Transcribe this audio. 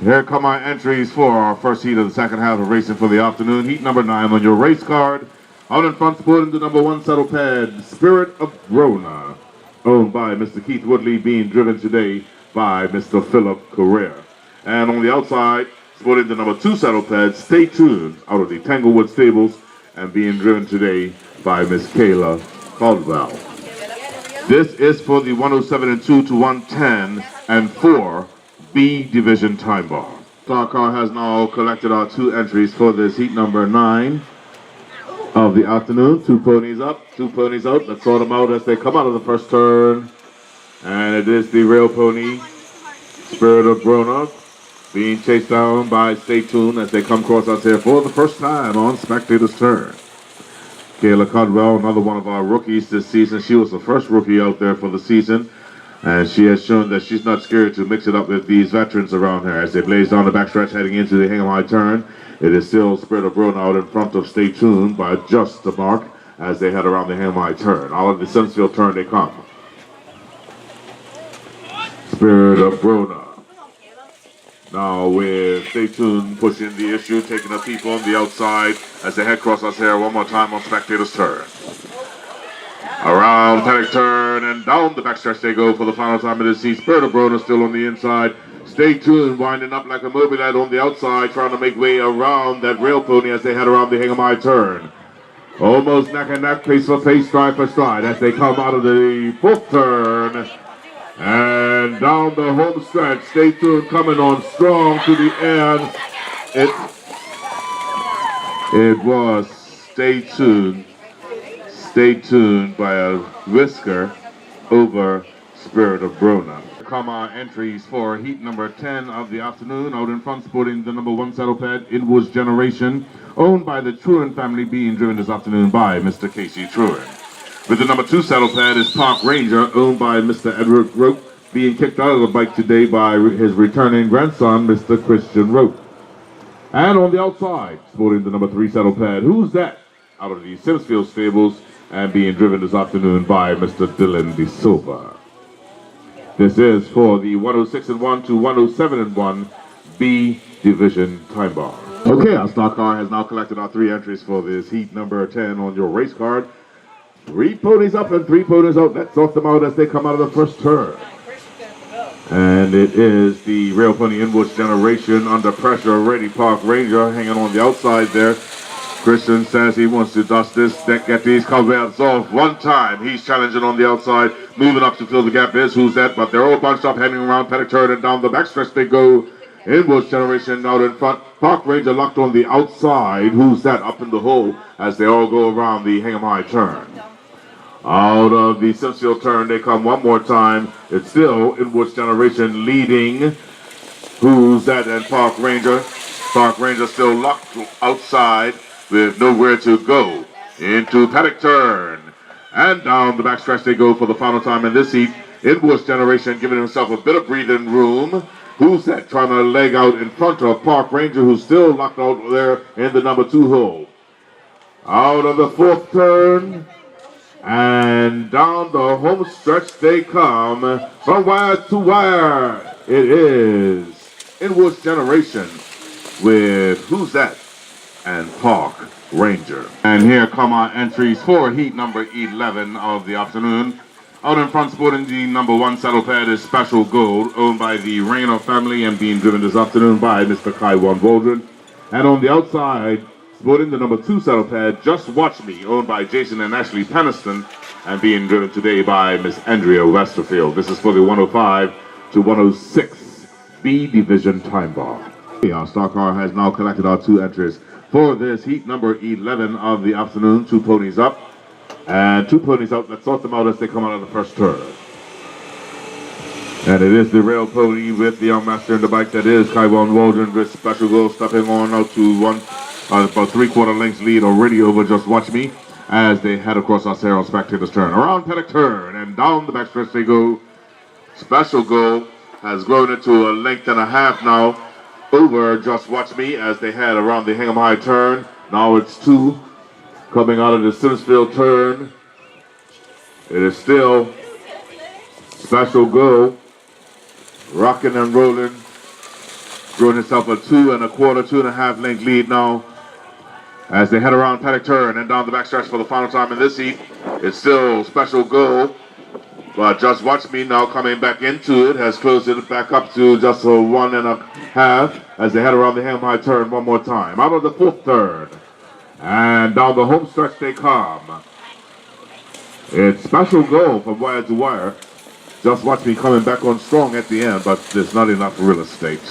Here come our entries for our first heat of the second half of racing for the afternoon. Heat number 9 on your race card. Out in front, sporting the number 1 saddle pad, Spirit of Brona, owned by Mr. Keith Woodley, being driven today by Mr. Philip Correa. And on the outside, sporting the number 2 saddle pad, Stay Tuned, out of the Tanglewood Stables, and being driven today by Miss Kayla Caldwell. This is for the 107 and 2 to 110 and 4 B Division time bar. Our car has now collected our 2 entries for this heat number 9 of the afternoon. 2 ponies up, 2 ponies out. Let's sort them out as they come out of the first turn. And it is the rail pony, Spirit of Brona, being chased down by Stay Tuned as they come across us here for the first time on Spectator's Turn. Kayla Caldwell, another one of our rookies this season. She was the first rookie out there for the season. And she has shown that she's not scared to mix it up with these veterans around her. As they blaze down the backstretch heading into the Hingham High turn, it is still Spirit of Brona out in front of Stay Tuned by just the mark as they head around the Hingham High turn. All of the Sinsfield turn they come. Spirit of Brona. Now with Stay Tuned pushing the issue, taking a peep on the outside as they head across us here one more time on Spectator's Turn. Around paddock turn and down the backstretch they go for the final time of the season. Spirit of Brona still on the inside. Stay Tuned, winding up like a mobilite on the outside, trying to make way around that rail pony as they head around the Hingham High turn. Almost neck and neck, pace for pace, stride for stride as they come out of the 4th turn. And down the home stretch, Stay Tuned coming on strong to the end. It was Stay Tuned by a whisker over Spirit of Brona. Come our entries for heat number 10 of the afternoon. Out in front, sporting the number 1 saddle pad, Inwood's Generation, owned by the Truan family, being driven this afternoon by Mr. Casey Truan. With the number 2 saddle pad is Park Ranger, owned by Mr. Edward Rope, being kicked out of the bike today by his returning grandson, Mr. Christian Rope. And on the outside, sporting the number 3 saddle pad, Who's That? Out of the Simsfield Stables, and being driven this afternoon by Mr. Dylan De Silva. This is for the 106 and 1 to 107 and 1 B Division time bar. Okay, our stock car has now collected our 3 entries for this heat number 10 on your race card. 3 ponies up and 3 ponies out. Let's sort them out as they come out of the first turn. And it is the rail pony Inwood's Generation under pressure already. Park Ranger hanging on the outside there. Christian says he wants to dust this, get these cobwebs off one time. He's challenging on the outside, moving up to fill the gap. Is Who's That? But they're all bunched up, heading around paddock turn and down the backstretch they go. Inwood's Generation out in front. Park Ranger locked on the outside. Who's That? Up in the hole as they all go around the Hingham High turn. Out of the Sinsfield turn they come one more time. It's still Inwood's Generation leading Who's That and Park Ranger. Park Ranger still locked outside with nowhere to go. Into paddock turn. And down the backstretch they go for the final time in this heat. Inwood's Generation giving himself a bit of breathing room. Who's That? Trying to leg out in front of Park Ranger, who's still locked out there in the number 2 hole. Out of the 4th turn. And down the home stretch they come. From wire to wire. It is Inwood's Generation with Who's That? And Park Ranger. And here come our entries for heat number 11 of the afternoon. Out in front, sporting the number 1 saddle pad is Special Gold, owned by the Rayner family and being driven this afternoon by Mr. Kaiwan Waldron. And on the outside, sporting the number 2 saddle pad, Just Watch Me, owned by Jason and Ashley Peniston and being driven today by Miss Andrea Westerfield. This is for the 105 to 106 B Division time bar. Our stock car has now collected our 2 entries for this heat number 11 of the afternoon. 2 ponies up and 2 ponies out. Let's sort them out as they come out of the first turn. And it is the rail pony with the young master in the bike. That is Kaiwan Waldron with Special Gold stepping on out to about 3/4 lengths lead already over Just Watch Me as they head across our here on Spectator's Turn. Around paddock turn and down the backstretch they go. Special Gold has grown into a length and a half now over Just Watch Me as they head around the Hingham High turn. Now it's 2 coming out of the Simmonsville turn. It is still Special Go, rocking and rolling, throwing himself a 2 1/4, 2.5 length lead now as they head around Paddock turn and down the backstretch for the final time in this heat. It's still Special Go, but Just Watch Me now coming back into it, has closed it back up to just a 1.5 as they head around the Hingham High turn one more time. Out of the 4th turn and down the home stretch they come. It's Special Go from wire to wire. Just Watch Me coming back on strong at the end, but there's not enough real estate.